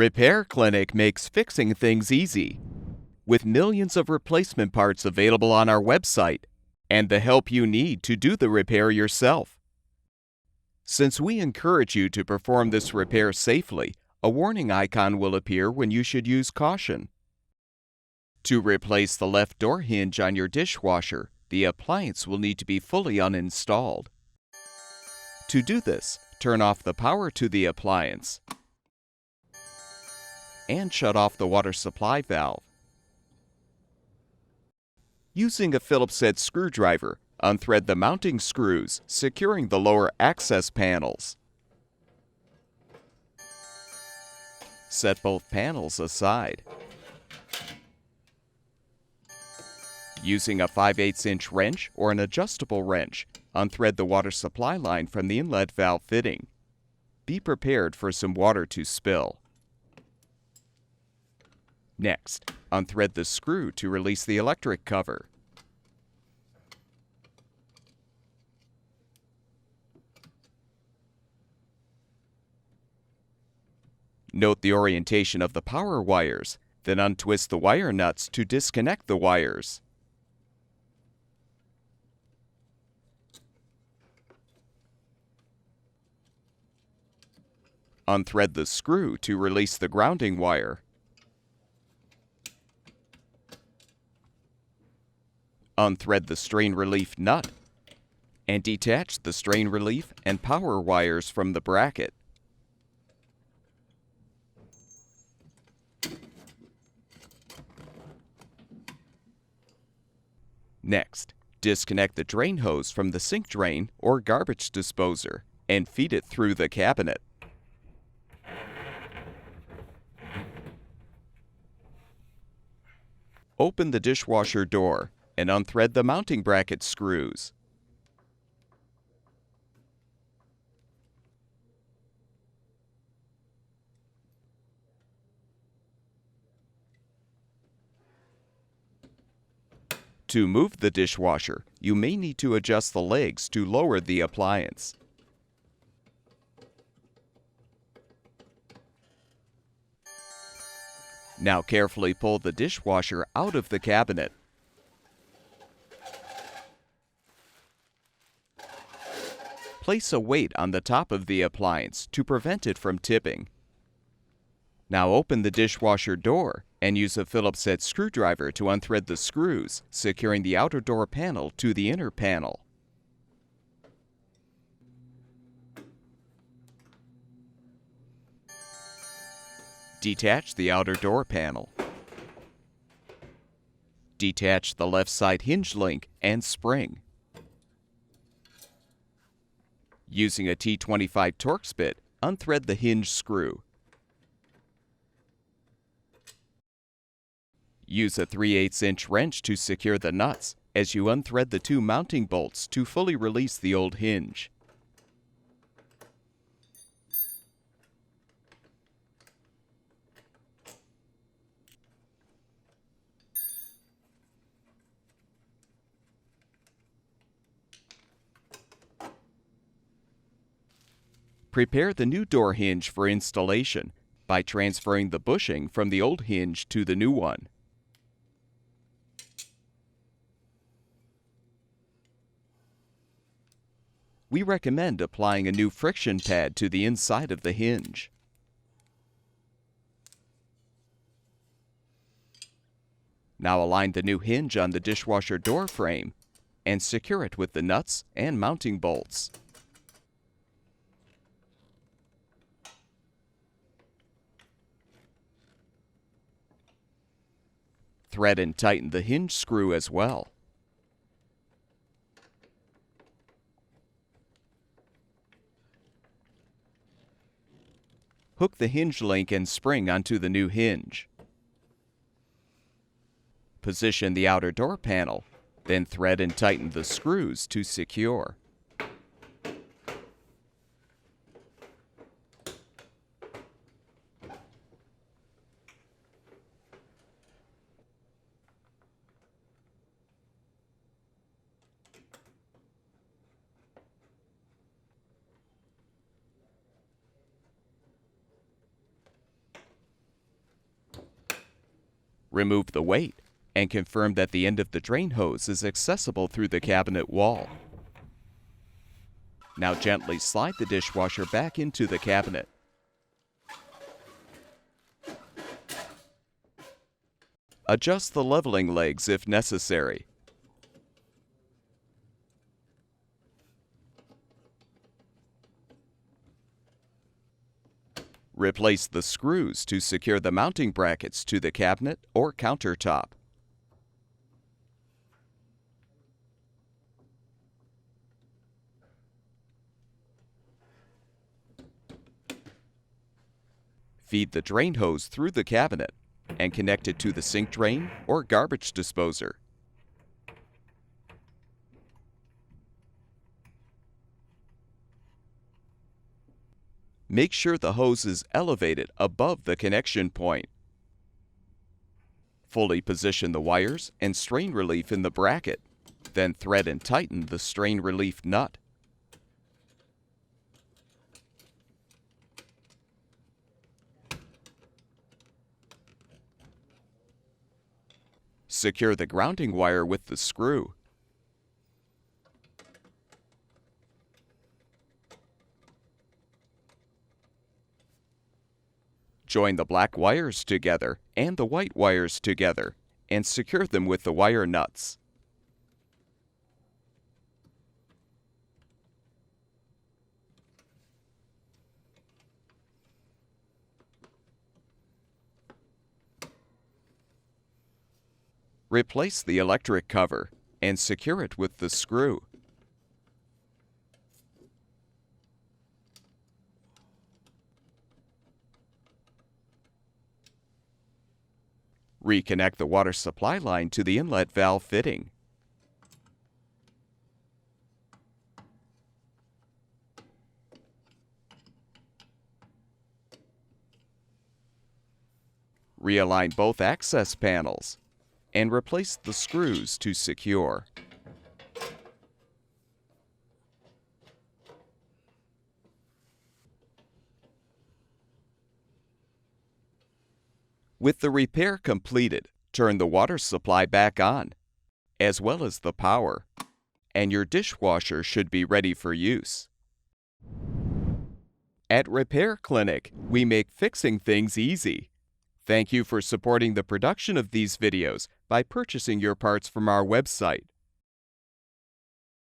Repair Clinic makes fixing things easy. With millions of replacement parts available on our website and the help you need to do the repair yourself. Since we encourage you to perform this repair safely, a warning icon will appear when you should use caution. To replace the left door hinge on your dishwasher, the appliance will need to be fully uninstalled. To do this, turn off the power to the appliance and shut off the water supply valve. Using a Phillips head screwdriver, unthread the mounting screws, securing the lower access panels. Set both panels aside. Using a 5/8" wrench or an adjustable wrench, unthread the water supply line from the inlet valve fitting. Be prepared for some water to spill. Next, unthread the screw to release the electric cover. Note the orientation of the power wires, then untwist the wire nuts to disconnect the wires. Unthread the screw to release the grounding wire. Unthread the strain relief nut and detach the strain relief and power wires from the bracket. Next, disconnect the drain hose from the sink drain or garbage disposer and feed it through the cabinet. Open the dishwasher door and unthread the mounting bracket screws. To move the dishwasher, you may need to adjust the legs to lower the appliance. Now carefully pull the dishwasher out of the cabinet. Place a weight on the top of the appliance to prevent it from tipping. Now open the dishwasher door and use a Phillips head screwdriver to unthread the screws, securing the outer door panel to the inner panel. Detach the outer door panel. Detach the left side hinge link and spring. Using a T25 Torx bit, unthread the hinge screw. Use a 3/8" wrench to secure the nuts as you unthread the two mounting bolts to fully release the old hinge. Prepare the new door hinge for installation by transferring the bushing from the old hinge to the new one. We recommend applying a new friction pad to the inside of the hinge. Now align the new hinge on the dishwasher door frame and secure it with the nuts and mounting bolts. Thread and tighten the hinge screw as well. Hook the hinge link and spring onto the new hinge. Position the outer door panel, then thread and tighten the screws to secure. Remove the weight and confirm that the end of the drain hose is accessible through the cabinet wall. Now gently slide the dishwasher back into the cabinet. Adjust the leveling legs if necessary. Replace the screws to secure the mounting brackets to the cabinet or countertop. Feed the drain hose through the cabinet and connect it to the sink drain or garbage disposer. Make sure the hose is elevated above the connection point. Fully position the wires and strain relief in the bracket, then thread and tighten the strain relief nut. Secure the grounding wire with the screw. Join the black wires together and the white wires together and secure them with the wire nuts. Replace the electric cover and secure it with the screw. Reconnect the water supply line to the inlet valve fitting. Realign both access panels and replace the screws to secure. With the repair completed, turn the water supply back on, as well as the power, and your dishwasher should be ready for use. At Repair Clinic, we make fixing things easy. Thank you for supporting the production of these videos by purchasing your parts from our website.